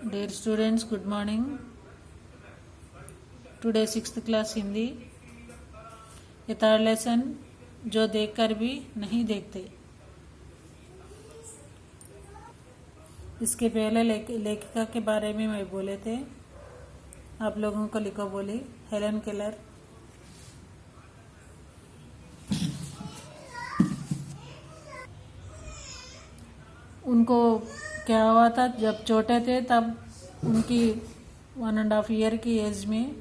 Dear students, good morning. Today 6th class Hindi. ये third lesson जो देखकर भी नहीं देखते. इसके पहले लेखिका के बारे में मैं बोले थे. आप लोगों को लिखो बोली हेलन केलर. उनको क्या हुआ था जब छोटे थे, तब उनकी 1.5 ईयर की एज में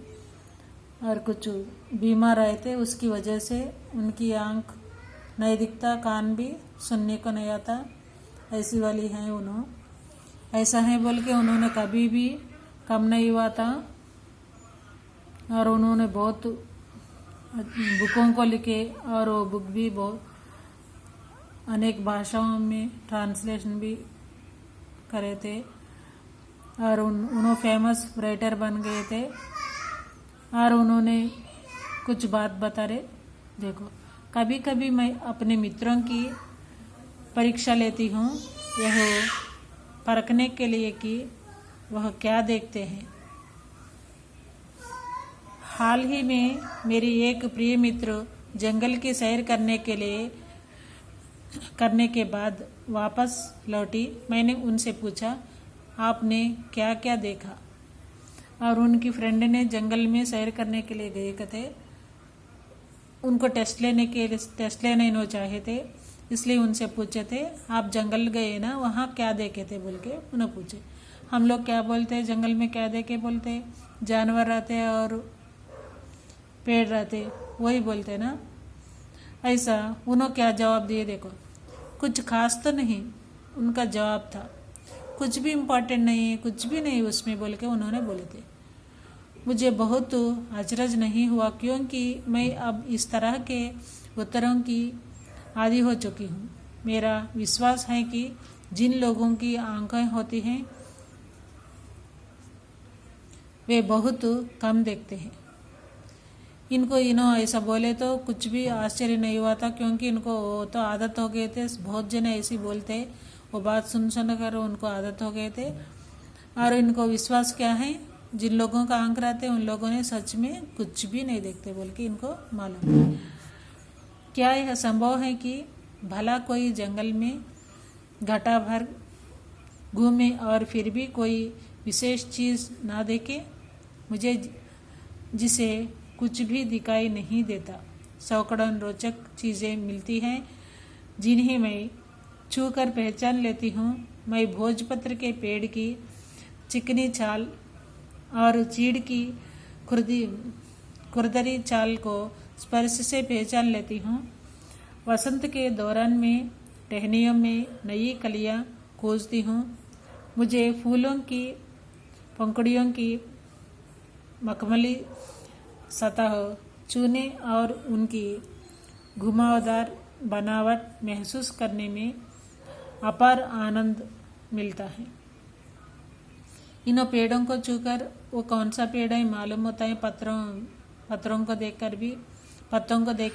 और कुछ बीमार आए थे. उसकी वजह से उनकी आंख नहीं दिखता, कान भी सुनने को नहीं आता. ऐसी वाली हैं उन्होंने. ऐसा है बोल के उन्होंने कभी भी कम नहीं हुआ था और उन्होंने बहुत बुकों को लिखे और वो बुक भी बहुत अनेक भाषाओं में ट्रांसलेशन भी करे थे और उन्होंने फेमस राइटर बन गए थे. और उन्होंने कुछ बात बता रहे. देखो, कभी कभी मैं अपने मित्रों की परीक्षा लेती हूँ, यह परखने के लिए कि वह क्या देखते हैं. हाल ही में मेरी एक प्रिय मित्र जंगल की सैर करने के बाद वापस लौटी. मैंने उनसे पूछा, आपने क्या क्या देखा? और उनकी फ्रेंड ने जंगल में सैर करने के लिए गए थे. उनको टेस्ट लेने नो चाहे थे, इसलिए उनसे पूछे थे, आप जंगल गए ना, वहाँ क्या देखे थे बोल के उन्हें पूछे. हम लोग क्या बोलते हैं, जंगल में क्या देखे बोलते, जानवर रहते और पेड़ रहते, वही बोलते ना. ऐसा उन्होंने क्या जवाब दिए, देखो. कुछ खास तो नहीं, उनका जवाब था. कुछ भी इम्पोर्टेंट नहीं है, कुछ भी नहीं उसमें बोल के उन्होंने बोले थे. मुझे बहुत अचरज नहीं हुआ, क्योंकि मैं अब इस तरह के उत्तरों की आदी हो चुकी हूँ. मेरा विश्वास है कि जिन लोगों की आंखें होती हैं वे बहुत कम देखते हैं. इनको ऐसा बोले तो कुछ भी आश्चर्य नहीं हुआ था, क्योंकि इनको तो आदत हो गए थे. बहुत जने ऐसी बोलते, वो बात सुन कर उनको आदत हो गए थे. और इनको विश्वास क्या है, जिन लोगों का आंख रहते उन लोगों ने सच में कुछ भी नहीं देखते बोल के इनको मालूम है. क्या यह संभव है कि भला कोई जंगल में घटा भर घूमे और फिर भी कोई विशेष चीज़ ना देखे? मुझे जिसे कुछ भी दिखाई नहीं देता, सैकड़ों रोचक चीज़ें मिलती हैं जिन्हें मैं छू कर पहचान लेती हूँ. मैं भोजपत्र के पेड़ की चिकनी छाल और चीड़ की खुरदरी छाल को स्पर्श से पहचान लेती हूँ. वसंत के दौरान में टहनियों में नई कलियाँ खोजती हूँ. मुझे फूलों की पंखुड़ियों की मखमली सतह छूने और उनकी घुमावदार बनावट महसूस करने में अपार आनंद मिलता है. इन पेड़ों को छूकर वो कौन सा पेड़ है मालूम होता है. पत्तों को देख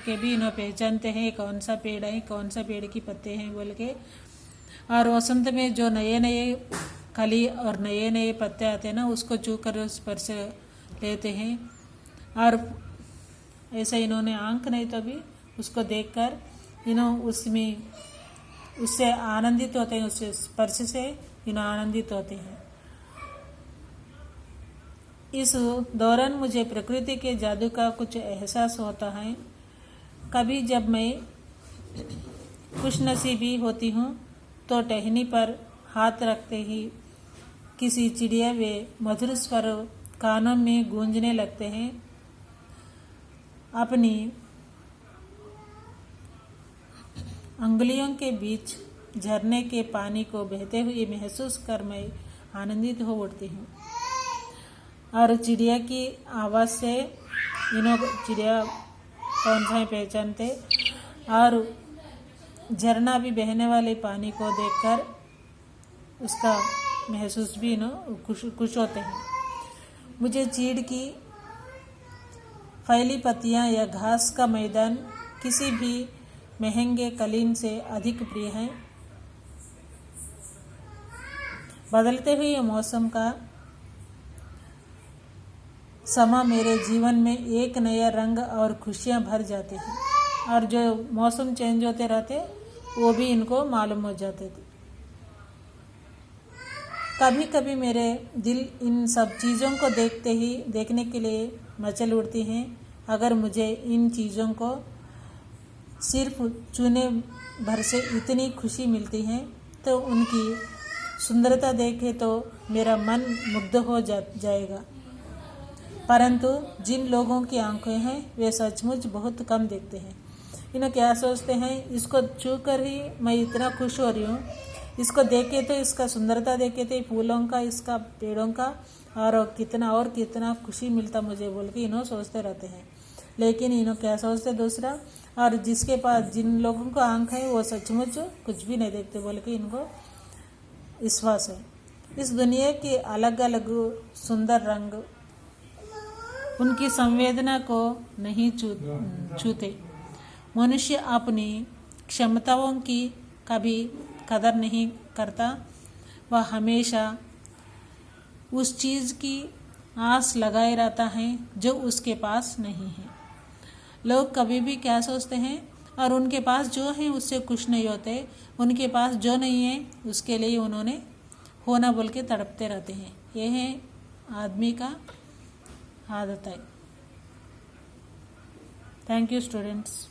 के भी इन्हें पहचानते हैं कौन सा पेड़ है, कौन सा पेड़ की पत्ते हैं बोल के. और वसंत में जो नए नए कली और नए नए पत्ते आते हैं ना, उसको छूकर स्पर्श लेते हैं. और ऐसा इन्होंने आंख नहीं तो भी उसको देखकर उससे आनंदित होते हैं, उससे स्पर्श से इन्हें आनंदित होते हैं. इस दौरान मुझे प्रकृति के जादू का कुछ एहसास होता है. कभी जब मैं खुशनसीबी होती हूँ तो टहनी पर हाथ रखते ही किसी चिड़िया वे मधुर स्वर कानों में गूंजने लगते हैं. अपनी अंगुलियों के बीच झरने के पानी को बहते हुए महसूस कर मैं आनंदित हो उठती हूँ. और चिड़िया की आवाज़ से चिड़िया कौन सा पहचानते. और झरना भी बहने वाले पानी को देखकर उसका महसूस भी खुश होते हैं. मुझे चीड़ की फैली पत्तियां या घास का मैदान किसी भी महंगे कलीन से अधिक प्रिय है. बदलते हुए मौसम का समा मेरे जीवन में एक नया रंग और खुशियाँ भर जाते हैं, और जो मौसम चेंज होते रहते वो भी इनको मालूम हो जाते थे। कभी कभी मेरे दिल इन सब चीज़ों को देखने के लिए मचल उठती हैं। अगर मुझे इन चीज़ों को सिर्फ चुने भर से इतनी खुशी मिलती है तो उनकी सुंदरता देखे तो मेरा मन मुग्ध हो जाएगा। परंतु जिन लोगों की आंखें हैं वे सचमुच बहुत कम देखते हैं। इन्हें क्या सोचते हैं, इसको छू कर ही मैं इतना खुश हो रही हूँ, इसको देखे तो, इसका सुंदरता देखे तो, फूलों का, इसका पेड़ों का, और कितना खुशी मिलता मुझे बोल के इन्हों सोचते रहते हैं। लेकिन इन्हों क्या सोचते दूसरा, और जिसके पास जिन लोगों को आंख है वो सचमुच कुछ भी नहीं देखते बोल के इनको विश्वास है। इस दुनिया के अलग अलग सुंदर रंग उनकी संवेदना को नहीं छूते। मनुष्य अपनी क्षमताओं की कभी कदर नहीं करता, वह हमेशा उस चीज़ की आस लगाए रहता है जो उसके पास नहीं है। लोग कभी भी क्या सोचते हैं, और उनके पास जो है उससे खुश नहीं होते, उनके पास जो नहीं है उसके लिए उन्होंने होना बोल के तड़पते रहते हैं। यह है आदमी का आदत है। Thank you students.